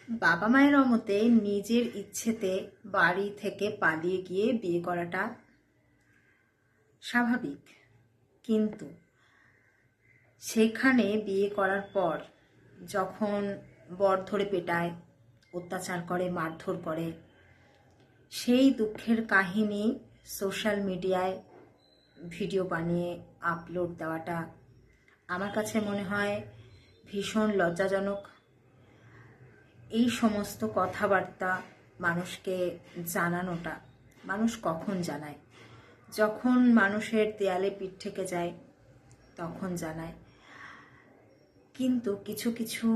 বাবা মায়ের অমতে নিজের ইচ্ছেতে বাড়ি থেকে পালিয়ে গিয়ে বিয়ে করাটা স্বাভাবিক, কিন্তু সেখানে বিয়ে করার পর যখন বর ধরে পেটায়, অত্যাচার করে, মারধর করে, সেই দুঃখের কাহিনী সোশ্যাল মিডিয়ায় ভিডিও বানিয়ে আপলোড দেওয়াটা আমার কাছে মনে হয় ভীষণ লজ্জাজনক। এই সমস্ত কথাবার্তা মানুষকে জানানোটা, মানুষ কখন জানায়? যখন মানুষের দেয়ালে পিঠ থেকে যায় তখন জানায়। কিন্তু কিছু কিছু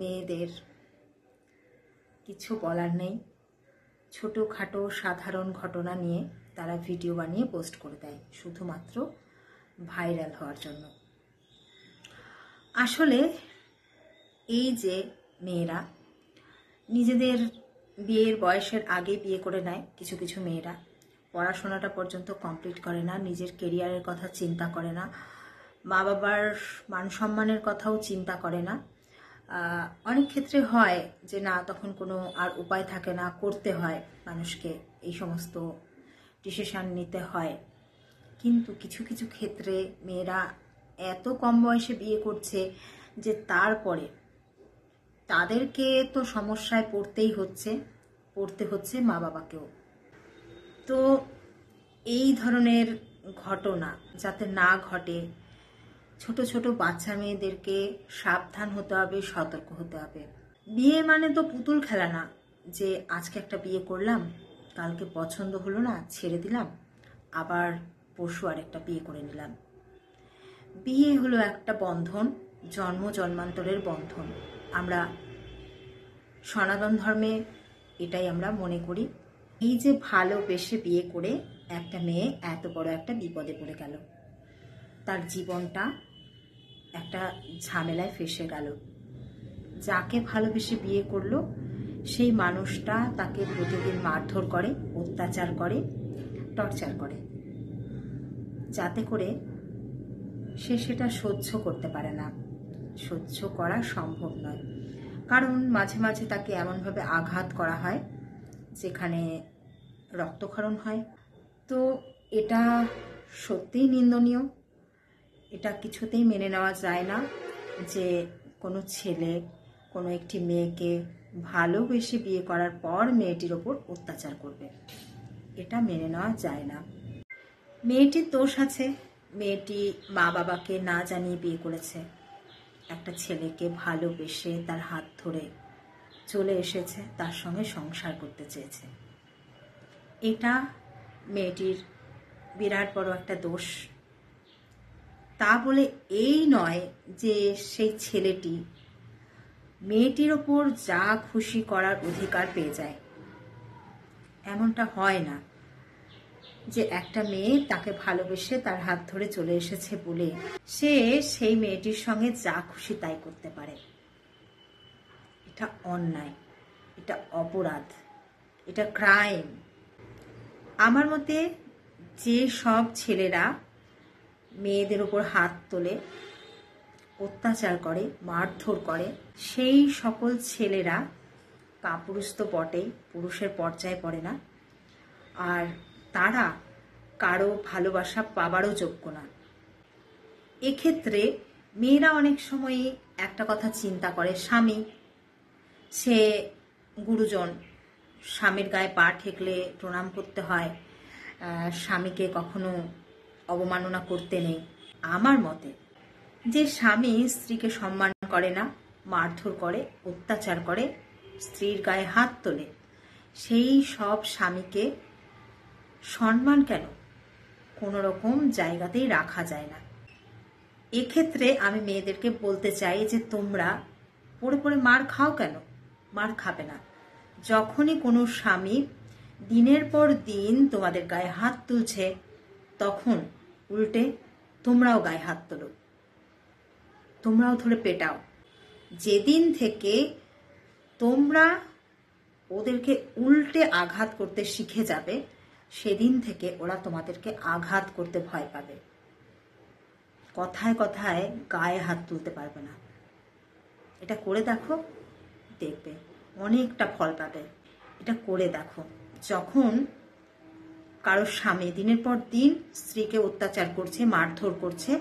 মেয়েদের কিছু বলার নেই, ছোটোখাটো সাধারণ ঘটনা নিয়ে তারা ভিডিও বানিয়ে পোস্ট করে দেয় শুধুমাত্র ভাইরাল হওয়ার জন্য। আসলে এই যে মেয়েরা নিজেদের বিয়ের বয়সের আগে বিয়ে করে নেয়, কিছু কিছু মেয়েরা পড়াশোনাটা পর্যন্ত কমপ্লিট করে না, নিজের কেরিয়ারের কথা চিন্তা করে না, মা বাবার মান সম্মানের কথাও চিন্তা করে না। অনেক ক্ষেত্রে হয় যে না, তখন কোনো আর উপায় থাকে না, করতে হয় মানুষকে, এই সমস্ত ডিসিশন নিতে হয়। কিন্তু কিছু কিছু ক্ষেত্রে মেয়েরা এত কম বয়সে বিয়ে করছে যে তারপরে তাদেরকে তো সমস্যায় পড়তে হচ্ছে মা বাবাকেও। তো এই ধরনের ঘটনা যাতে না ঘটে, ছোট ছোট বাচ্চা মেয়েদেরকে সাবধান হতে হবে, সতর্ক হতে হবে। বিয়ে মানে তো পুতুল খেলা না, যে আজকে একটা বিয়ে করলাম, কালকে পছন্দ হলো না ছেড়ে দিলাম, আবার পরশু আরেকটা বিয়ে করে নিলাম। বিয়ে হলো একটা বন্ধন, জন্ম জন্মান্তরের বন্ধন। আমরা সনাতন ধর্মে এটাই আমরা মনে করি। এই যে ভালোবেসে বিয়ে করে একটা মেয়ে এত বড় একটা বিপদে পড়ে গেল, তার জীবনটা একটা ঝামেলায় ফেসে গেল। যাকে ভালোবেসে বিয়ে করলো সেই মানুষটা তাকে প্রতিদিন মারধর করে, অত্যাচার করে, টর্চার করে, যাতে করে সে সেটা সহ্য করতে পারে না। সহ্য করা সম্ভব নয়, কারণ মাঝে মাঝে তাকে এমনভাবে আঘাত করা হয় যেখানে রক্তক্ষরণ হয়। তো এটা সত্যিই নিন্দনীয়। এটা কিছুতেই মেনে নেওয়া যায় না যে কোনো ছেলে কোনো একটি মেয়েকে ভালোবেসে বিয়ে করার পর মেয়েটির ওপর অত্যাচার করবে, এটা মেনে নেওয়া যায় না। মেয়েটির দোষ আছে, মেয়েটি মা বাবাকে না জানিয়ে বিয়ে করেছে, একটা ছেলেকে ভালোবেসে তার হাত ধরে চলে এসেছে, তার সঙ্গে সংসার করতে চেয়েছে। এটা মেয়েটির বিরাট বড় একটা দোষ। তা বলে এই নয় যে সেই ছেলেটি মেয়েটির ওপর যা খুশি করার অধিকার পেয়ে যায়। এমনটা হয় না যে একটা মেয়ে তাকে ভালোবেসে তার হাত ধরে চলে এসেছে বলে সে সেই মেয়েটির সঙ্গে যা খুশি তাই করতে পারে। এটা অন্যায়, এটা অপরাধ, এটা ক্রাইম। আমার মতে যে সব ছেলেরা মেয়েদের উপর হাত তোলে, অত্যাচার করে, মারধর করে, সেই সকল ছেলেরা কাপুরুষ তো বটেই, পুরুষের পর্যায়ে পড়ে না, আর তারা কারো ভালোবাসা পাবারও যোগ্য না। এক্ষেত্রে মেয়েরা অনেক সময়ই একটা কথা চিন্তা করে, স্বামী সে গুরুজন, স্বামীর গায়ে পা ঠেকলে প্রণাম করতে হয়, স্বামীকে কখনো অবমাননা করতে নেই। আমার মতে যে স্বামী স্ত্রীকে সম্মান করে না, মারধর করে, অত্যাচার করে, স্ত্রীর গায়ে হাত তোলে, সেই সব স্বামীকে সম্মান কেন কোনো রকম জায়গাতেই রাখা যায় না। এক্ষেত্রে আমি মেয়েদেরকে বলতে চাই যে তোমরা পড়ে পড়ে মার খাও কেন? মার খাবে না। যখনই কোনো স্বামী দিনের পর দিন তোমাদের গায়ে হাত তুলছে, তখন উল্টে তোমরাও গায়ে হাত তোলো, তোমরাও ধরে পেটাও। যেদিন থেকে তোমরা ওদেরকে উল্টে আঘাত করতে শিখে যাবে, সেদিন থেকে ওরা তোমাদেরকে আঘাত করতে ভয় পাবে, কথায় কথায় গায়ে হাত তুলতে পারবে না। এটা করে দেখো, দেখবে অনেকটা ফল পাবে। এটা করে দেখো। যখন কারো স্বামী দিনের পর দিন স্ত্রীকে অত্যাচার করছে, মারধর করছে,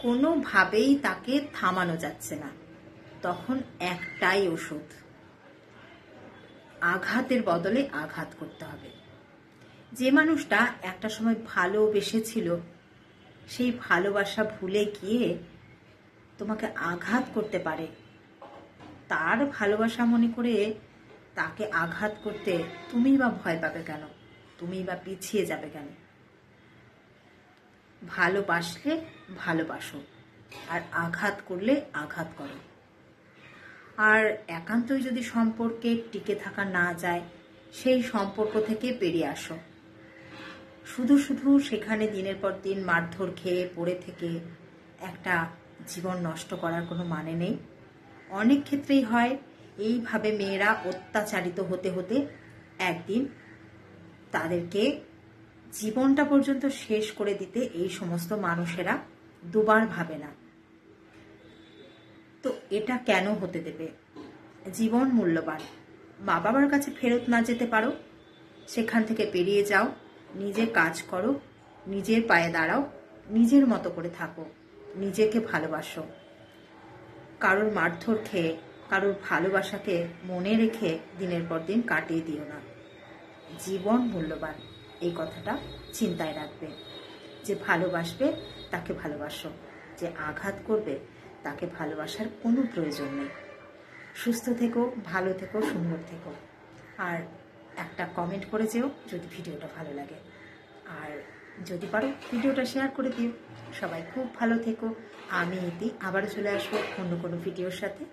কোনোভাবেই তাকে থামানো যাচ্ছে না, তখন একটাই ওষুধ, আঘাতের বদলে আঘাত করতে হবে। যে মানুষটা একটা সময় ভালোবেসেছিল, সেই ভালোবাসা ভুলে গিয়ে তোমাকে আঘাত করতে পারে, তার ভালোবাসা মনে করে তাকে আঘাত করতে তুমি বা ভয় পাবে কেন? তুমি বা পিছিয়ে যাবে কেন? ভালোবাসলে ভালোবাসো, আর আঘাত করলে আঘাত করো। আর একান্তই যদি সম্পর্কে টিকে থাকা না যায়, সেই সম্পর্ক থেকে বেরিয়ে আসো। শুধু শুধু সেখানে দিনের পর দিন মারধর খেয়ে পড়ে থেকে একটা জীবন নষ্ট করার কোনো মানে নেই। অনেক ক্ষেত্রেই হয় এইভাবে মেয়েরা অত্যাচারিত হতে হতে একদিন তাদেরকে জীবনটা পর্যন্ত শেষ করে দিতে এই সমস্ত মানুষেরা দুবার ভাবে না। তো এটা কেন হতে দেবে? জীবন মূল্যবান। মা বাবার কাছে ফেরত না যেতে পারো, সেখান থেকে বেরিয়ে যাও, নিজে কাজ করো, নিজের পায়ে দাঁড়াও, নিজের মতো করে থাকো, নিজেকে ভালোবাসো। কারোর মারধর খেয়ে, কারোর ভালোবাসাকে মনে রেখে দিনের পর দিন কাটিয়ে দিও না। জীবন মূল্যবান, এই কথাটা চিন্তায় রাখবে। যে ভালোবাসবে তাকে ভালোবাসো, যে আঘাত করবে তাকে ভালোবাসার কোনো প্রয়োজন নেই। সুস্থ থেকো, ভালো থেকো, সুন্দর থেকো। আর একটা কমেন্ট করে যেও যদি ভিডিওটা ভালো লাগে, আর যদি পারো ভিডিওটা শেয়ার করে দিও। সবাই খুব ভালো থেকো। আমি ইতি আবারও চলে আসবো অন্য কোনো ভিডিওর সাথে।